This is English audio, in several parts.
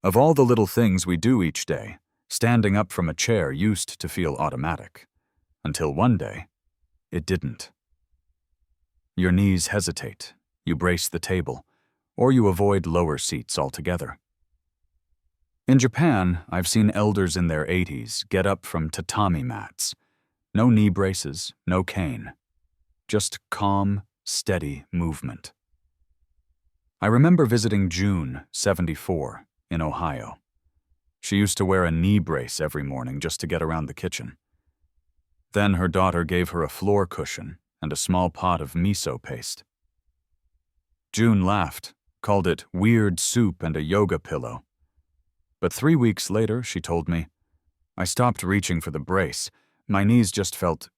Of all the little things we do each day, standing up from a chair used to feel automatic. Until one day, it didn't. Your knees hesitate, you brace the table, or you avoid lower seats altogether. In Japan, I've seen elders in their 80s get up from tatami mats. No knee braces, no cane. Just calm, steady movement. I remember visiting June, 74, in Ohio. She used to wear a knee brace every morning just to get around the kitchen. Then her daughter gave her a floor cushion and a small pot of miso paste. June laughed, called it weird soup and a yoga pillow. But 3 weeks later, she told me, I stopped reaching for the brace. My knees just felt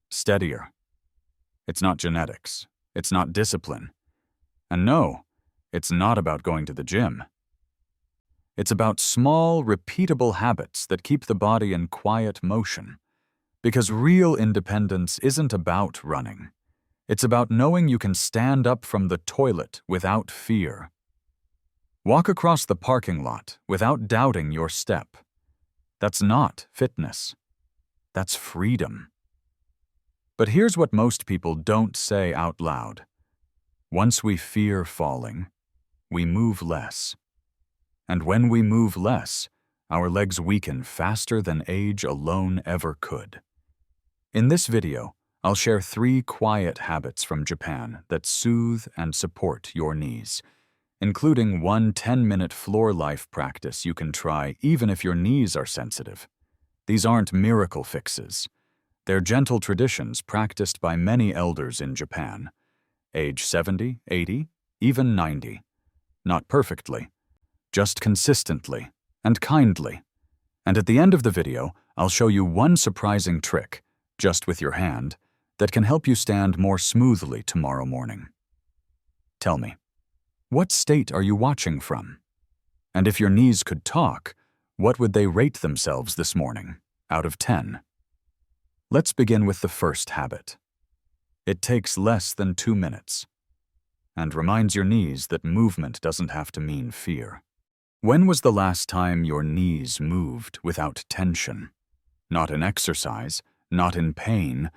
steadier. It's not genetics. It's not discipline. And no, it's not about going to the gym. It's about small, repeatable habits that keep the body in quiet motion. Because real independence isn't about running. It's about knowing you can stand up from the toilet without fear. Walk across the parking lot without doubting your step. That's not fitness. That's freedom. But here's what most people don't say out loud. Once we fear falling, we move less. And when we move less, our legs weaken faster than age alone ever could. In this video, I'll share 3 quiet habits from Japan that soothe and support your knees, including one 10-minute floor life practice you can try even if your knees are sensitive. These aren't miracle fixes. They're gentle traditions practiced by many elders in Japan, age 70, 80, even 90. Not perfectly, just consistently and kindly. And at the end of the video, I'll show you one surprising trick, just with your hand, that can help you stand more smoothly tomorrow morning. Tell me, what state are you watching from? And if your knees could talk, what would they rate themselves this morning, out of 10? Let's begin with the first habit. It takes less than 2 minutes, and reminds your knees that movement doesn't have to mean fear. When was the last time your knees moved without tension? Not in exercise, not in pain,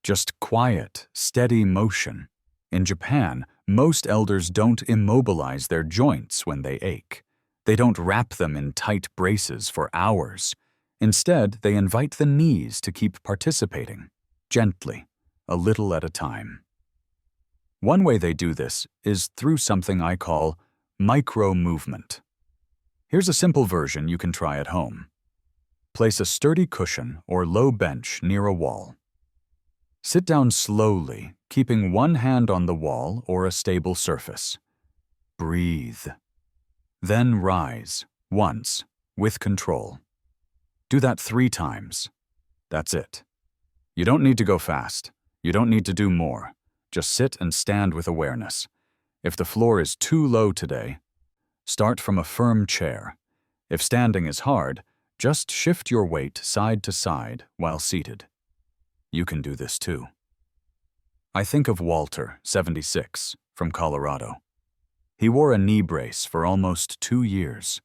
just quiet, steady motion. In Japan, most elders don't immobilize their joints when they ache. They don't wrap them in tight braces for hours. Instead, they invite the knees to keep participating, gently, a little at a time. One way they do this is through something I call micro-movement. Here's a simple version you can try at home. Place a sturdy cushion or low bench near a wall. Sit down slowly, keeping one hand on the wall or a stable surface. Breathe. Then rise, once, with control. Do that 3 times. That's it. You don't need to go fast. You don't need to do more. Just sit and stand with awareness. If the floor is too low today, start from a firm chair. If standing is hard, just shift your weight side to side while seated. You can do this too. I think of Walter, 76, from Colorado. He wore a knee brace for almost 2 years,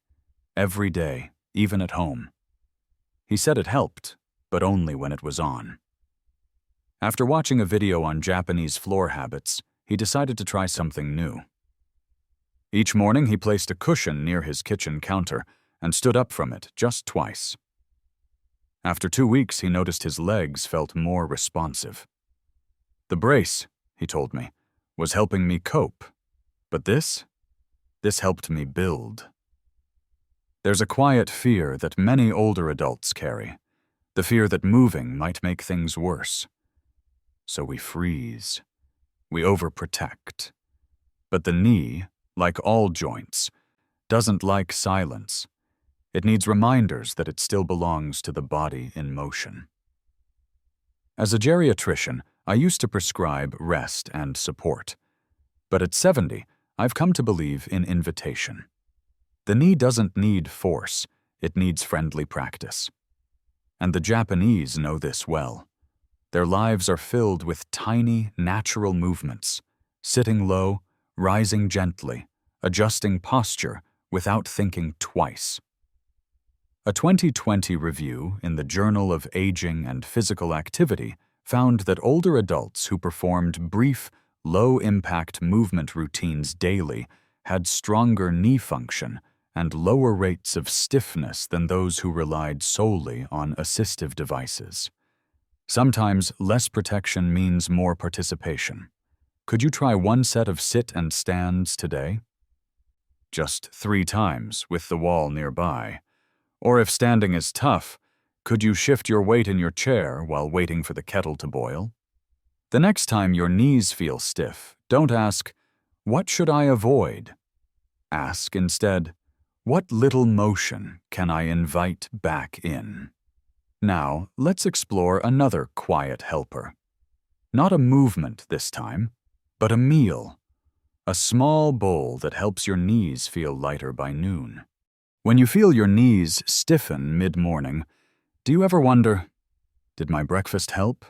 every day, even at home. He said it helped, but only when it was on. After watching a video on Japanese floor habits, he decided to try something new. Each morning he placed a cushion near his kitchen counter and stood up from it just twice. After 2 weeks, he noticed his legs felt more responsive. The brace, he told me, was helping me cope, but this helped me build. There's a quiet fear that many older adults carry, the fear that moving might make things worse. So we freeze. We overprotect. But the knee, like all joints, doesn't like silence. It needs reminders that it still belongs to the body in motion. As a geriatrician, I used to prescribe rest and support. But at 70, I've come to believe in invitation. The knee doesn't need force, it needs friendly practice. And the Japanese know this well. Their lives are filled with tiny, natural movements, sitting low, rising gently, adjusting posture without thinking twice. A 2020 review in the Journal of Aging and Physical Activity found that older adults who performed brief, low-impact movement routines daily had stronger knee function and lower rates of stiffness than those who relied solely on assistive devices. Sometimes less protection means more participation. Could you try one set of sit and stands today? Just 3 times with the wall nearby. Or if standing is tough, could you shift your weight in your chair while waiting for the kettle to boil? The next time your knees feel stiff, don't ask, "What should I avoid?" Ask instead, "What little motion can I invite back in?" Now, let's explore another quiet helper. Not a movement this time, but a meal. A small bowl that helps your knees feel lighter by noon. When you feel your knees stiffen mid-morning, do you ever wonder, did my breakfast help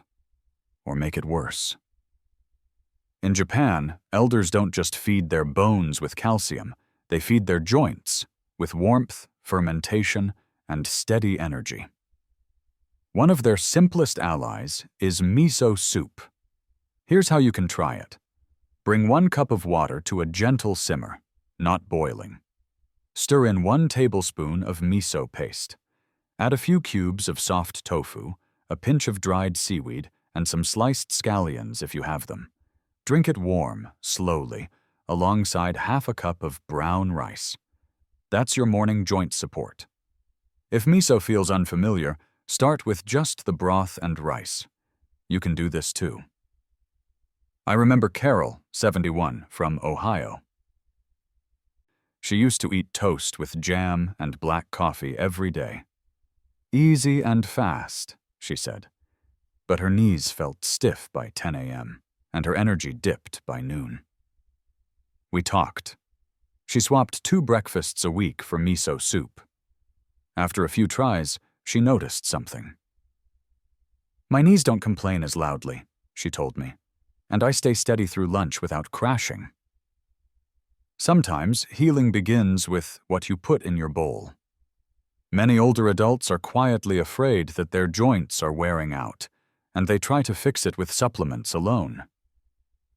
or make it worse? In Japan, elders don't just feed their bones with calcium, they feed their joints with warmth, fermentation, and steady energy. One of their simplest allies is miso soup. Here's how you can try it. Bring 1 cup of water to a gentle simmer, not boiling. Stir in 1 tablespoon of miso paste. Add a few cubes of soft tofu, a pinch of dried seaweed, and some sliced scallions if you have them. Drink it warm, slowly, alongside half a cup of brown rice. That's your morning joint support. If miso feels unfamiliar, start with just the broth and rice. You can do this too. I remember Carol, 71, from Ohio. She used to eat toast with jam and black coffee every day. Easy and fast, she said. But her knees felt stiff by 10 a.m., and her energy dipped by noon. We talked. She swapped 2 breakfasts a week for miso soup. After a few tries, she noticed something. "My knees don't complain as loudly," she told me, "and I stay steady through lunch without crashing." Sometimes healing begins with what you put in your bowl. Many older adults are quietly afraid that their joints are wearing out, and they try to fix it with supplements alone.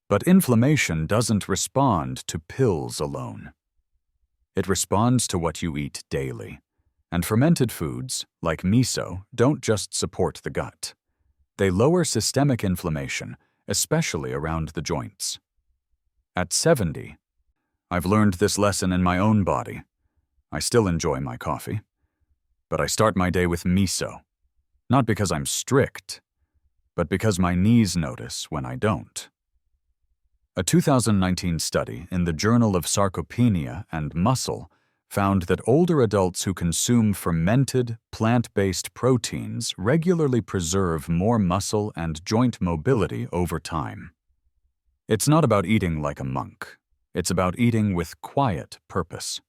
But inflammation doesn't respond to pills alone. It responds to what you eat daily. And fermented foods, like miso, don't just support the gut. They lower systemic inflammation, especially around the joints. At 70, I've learned this lesson in my own body. I still enjoy my coffee, but I start my day with miso, not because I'm strict, but because my knees notice when I don't. A 2019 study in the Journal of Sarcopenia and Muscle found that older adults who consume fermented, plant-based proteins regularly preserve more muscle and joint mobility over time. It's not about eating like a monk. It's about eating with quiet purpose.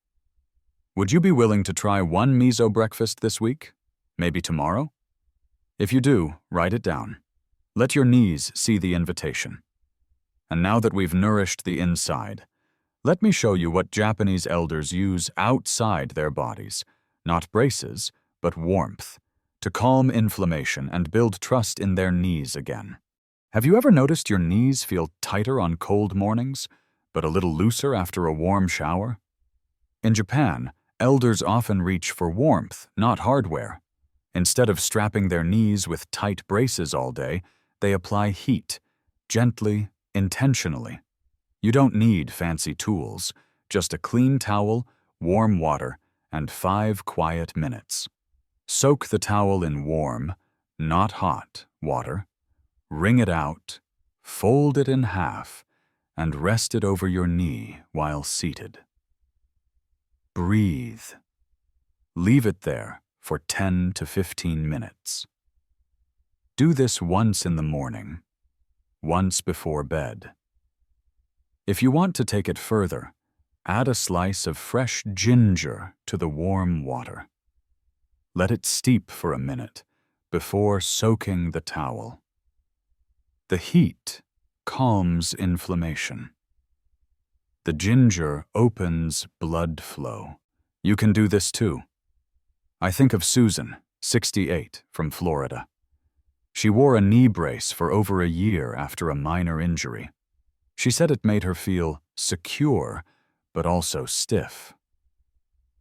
Would you be willing to try 1 miso breakfast this week? Maybe tomorrow? If you do, write it down. Let your knees see the invitation. And now that we've nourished the inside, let me show you what Japanese elders use outside their bodies, not braces, but warmth, to calm inflammation and build trust in their knees again. Have you ever noticed your knees feel tighter on cold mornings, but a little looser after a warm shower? In Japan, elders often reach for warmth, not hardware. Instead of strapping their knees with tight braces all day, they apply heat, gently, intentionally. You don't need fancy tools, just a clean towel, warm water, and 5 quiet minutes. Soak the towel in warm, not hot, water. Wring it out, fold it in half, and rest it over your knee while seated. Breathe. Leave it there for 10 to 15 minutes. Do this once in the morning, once before bed. If you want to take it further, add a slice of fresh ginger to the warm water. Let it steep for a minute before soaking the towel. The heat calms inflammation. The ginger opens blood flow, You can do this too. I think of Susan, 68, from Florida. She wore a knee brace for over a year after a minor injury. She said it made her feel secure, but also stiff.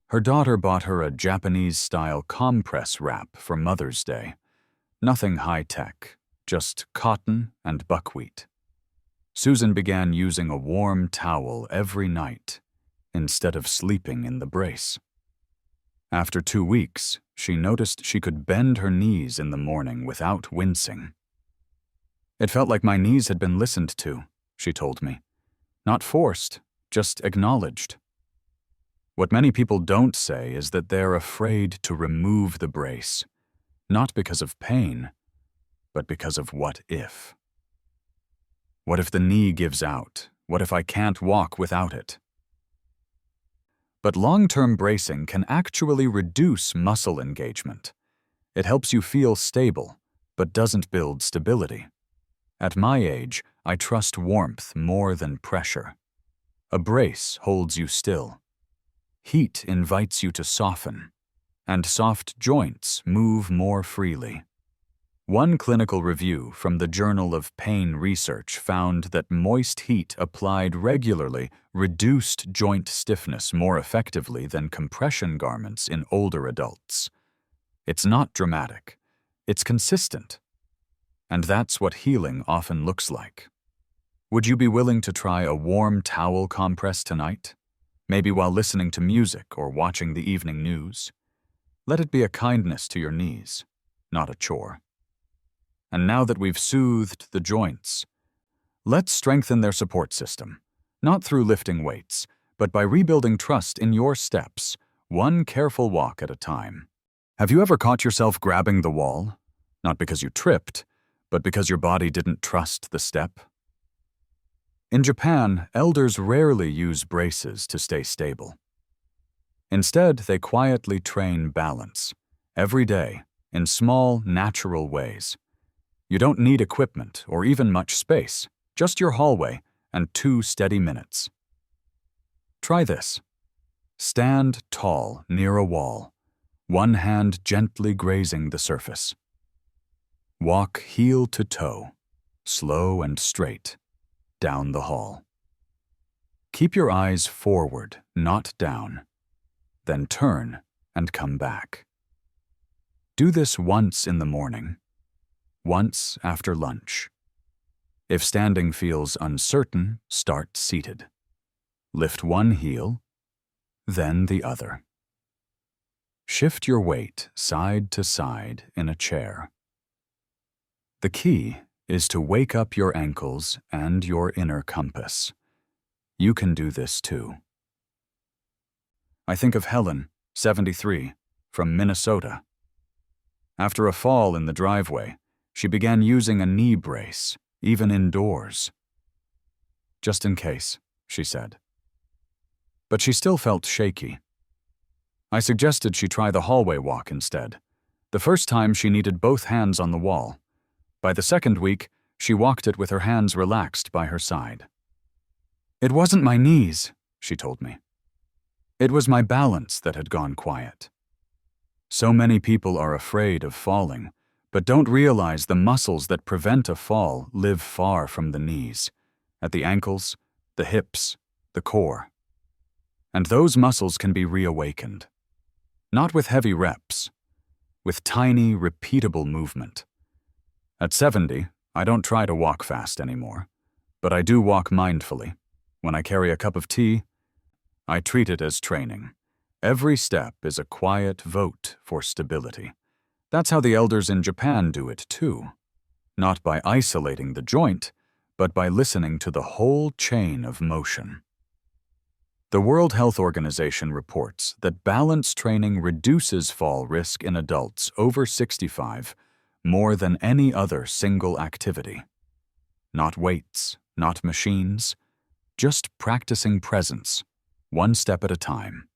Her daughter bought her a Japanese-style compress wrap for Mother's Day. Nothing high-tech, just cotton and buckwheat. Susan began using a warm towel every night instead of sleeping in the brace. After 2 weeks, she noticed she could bend her knees in the morning without wincing. It felt like my knees had been listened to, she told me. Not forced, just acknowledged. What many people don't say is that they're afraid to remove the brace, not because of pain, but because of what if. What if the knee gives out? What if I can't walk without it? But long-term bracing can actually reduce muscle engagement. It helps you feel stable, but doesn't build stability. At my age, I trust warmth more than pressure. A brace holds you still. Heat invites you to soften, and soft joints move more freely. One clinical review from the Journal of Pain Research found that moist heat applied regularly reduced joint stiffness more effectively than compression garments in older adults. It's not dramatic, it's consistent. And that's what healing often looks like. Would you be willing to try a warm towel compress tonight? Maybe while listening to music or watching the evening news? Let it be a kindness to your knees, not a chore. And now that we've soothed the joints, let's strengthen their support system, not through lifting weights, but by rebuilding trust in your steps, one careful walk at a time. Have you ever caught yourself grabbing the wall? Not because you tripped, but because your body didn't trust the step? In Japan, elders rarely use braces to stay stable. Instead, they quietly train balance, every day, in small, natural ways. You don't need equipment or even much space, just your hallway and 2 steady minutes. Try this. Stand tall near a wall, one hand gently grazing the surface. Walk heel to toe, slow and straight, down the hall. Keep your eyes forward, not down. Then turn and come back. Do this once in the morning, once after lunch. If standing feels uncertain, start seated. Lift one heel, then the other. Shift your weight side to side in a chair. The key is to wake up your ankles and your inner compass. You can do this too. I think of Helen, 73, from Minnesota. After a fall in the driveway, she began using a knee brace, even indoors. Just in case, she said. But she still felt shaky. I suggested she try the hallway walk instead. The first time she needed both hands on the wall. By the second week, she walked it with her hands relaxed by her side. It wasn't my knees, she told me. It was my balance that had gone quiet. So many people are afraid of falling, but don't realize the muscles that prevent a fall live far from the knees, at the ankles, the hips, the core. And those muscles can be reawakened. Not with heavy reps, with tiny, repeatable movement. At 70, I don't try to walk fast anymore, but I do walk mindfully. When I carry a cup of tea, I treat it as training. Every step is a quiet vote for stability. That's how the elders in Japan do it too. Not by isolating the joint, but by listening to the whole chain of motion. The World Health Organization reports that balance training reduces fall risk in adults over 65 more than any other single activity. Not weights, not machines, just practicing presence, one step at a time.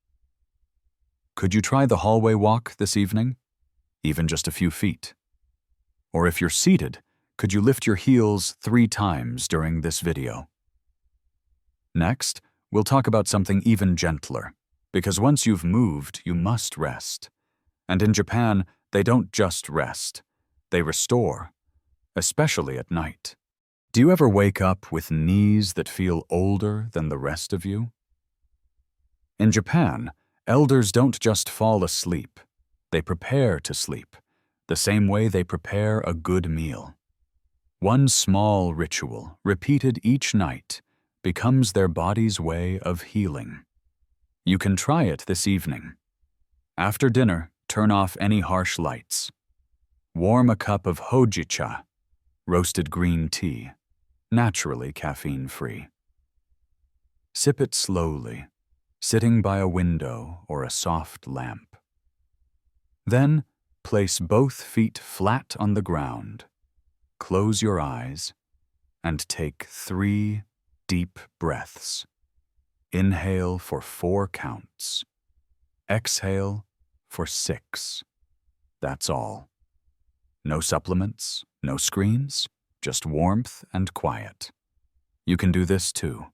Could you try the hallway walk this evening? Even just a few feet. Or if you're seated, could you lift your heels 3 times during this video? Next, we'll talk about something even gentler, Because once you've moved, you must rest. And in Japan, they don't just rest. They restore, especially at night. Do you ever wake up with knees that feel older than the rest of you? In Japan, elders don't just fall asleep. They prepare to sleep, the same way they prepare a good meal. One small ritual, repeated each night, becomes their body's way of healing. You can try it this evening. After dinner, turn off any harsh lights. Warm a cup of hojicha, roasted green tea, naturally caffeine-free. Sip it slowly, sitting by a window or a soft lamp. Then, place both feet flat on the ground. Close your eyes and take 3 deep breaths. Inhale for 4 counts. Exhale for 6. That's all. No supplements, no screens, just warmth and quiet. You can do this too.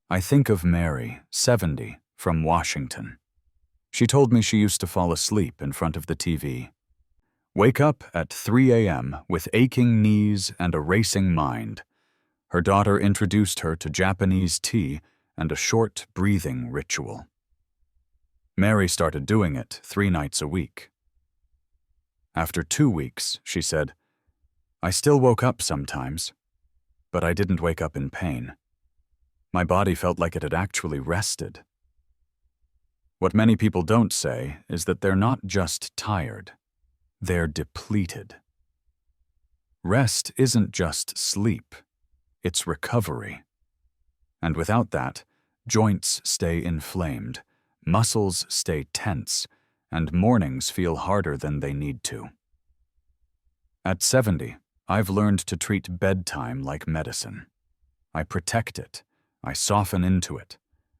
I think of Mary, 70, from Washington. She told me she used to fall asleep in front of the TV. Wake up at 3 a.m. with aching knees and a racing mind. Her daughter introduced her to Japanese tea and a short breathing ritual. Mary started doing it 3 nights a week. After 2 weeks, she said, I still woke up sometimes, but I didn't wake up in pain. My body felt like it had actually rested. What many people don't say is that they're not just tired, they're depleted. Rest isn't just sleep, it's recovery. And without that, joints stay inflamed, muscles stay tense, and mornings feel harder than they need to. At 70, I've learned to treat bedtime like medicine. I protect it. I soften into it.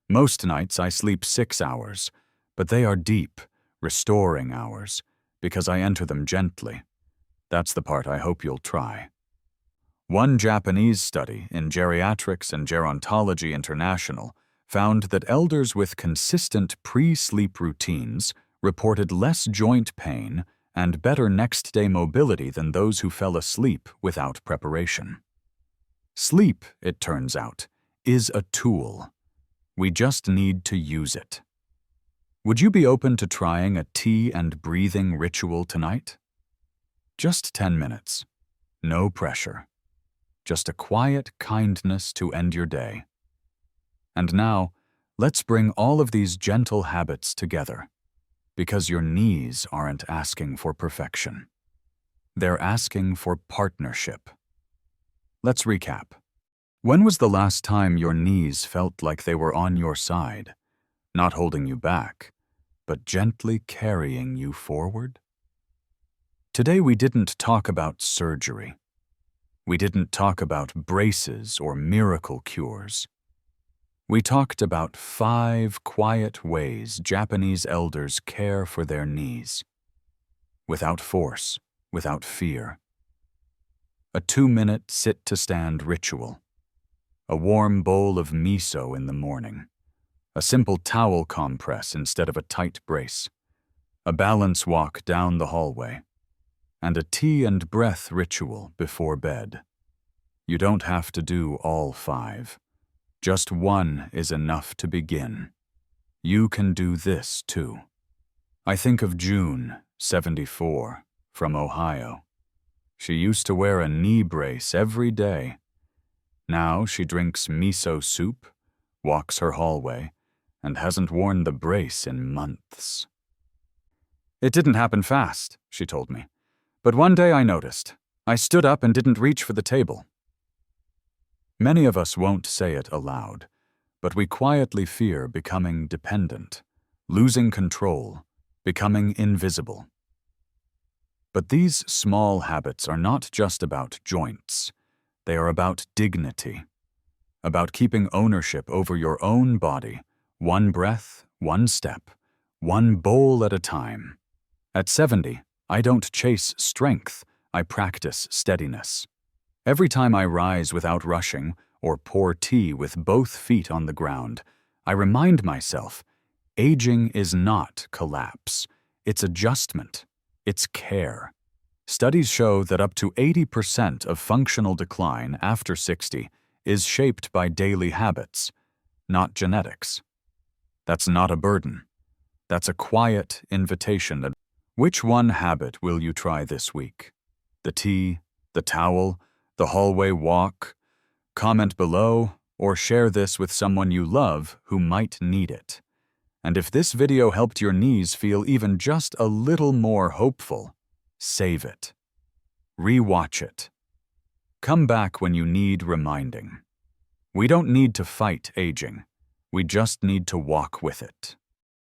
Most nights I sleep 6 hours, but they are deep, restoring hours, because I enter them gently. That's the part I hope you'll try. One Japanese study in Geriatrics and Gerontology International found that elders with consistent pre-sleep routines reported less joint pain and better next-day mobility than those who fell asleep without preparation. Sleep, it turns out, is a tool. We just need to use it. Would you be open to trying a tea and breathing ritual tonight? Just 10 minutes. No pressure. Just a quiet kindness to end your day. And now, let's bring all of these gentle habits together, because your knees aren't asking for perfection. They're asking for partnership. Let's recap. When was the last time your knees felt like they were on your side, not holding you back, but gently carrying you forward? Today we didn't talk about surgery. We didn't talk about braces or miracle cures. We talked about 5 quiet ways Japanese elders care for their knees. Without force, without fear. A 2-minute sit-to-stand ritual. A warm bowl of miso in the morning. A simple towel compress instead of a tight brace. A balance walk down the hallway. And a tea and breath ritual before bed. You don't have to do all 5. Just one is enough to begin. You can do this too. I think of June, 74, from Ohio. She used to wear a knee brace every day. Now she drinks miso soup, walks her hallway, and hasn't worn the brace in months. It didn't happen fast, she told me. But one day I noticed. I stood up and didn't reach for the table. Many of us won't say it aloud, but we quietly fear becoming dependent, losing control, becoming invisible. But these small habits are not just about joints. They are about dignity, about keeping ownership over your own body, one breath, one step, one bowl at a time. At 70, I don't chase strength, I practice steadiness. Every time I rise without rushing or pour tea with both feet on the ground, I remind myself, Aging is not collapse. It's adjustment. It's care. Studies show that up to 80% of functional decline after 60 is shaped by daily habits, not genetics. That's not a burden. That's a quiet invitation. Which one habit will you try this week? The tea, the towel, the hallway walk? Comment below or share this with someone you love who might need it. And if this video helped your knees feel even just a little more hopeful, save it. Rewatch it. Come back when you need reminding. We don't need to fight aging. We just need to walk with it.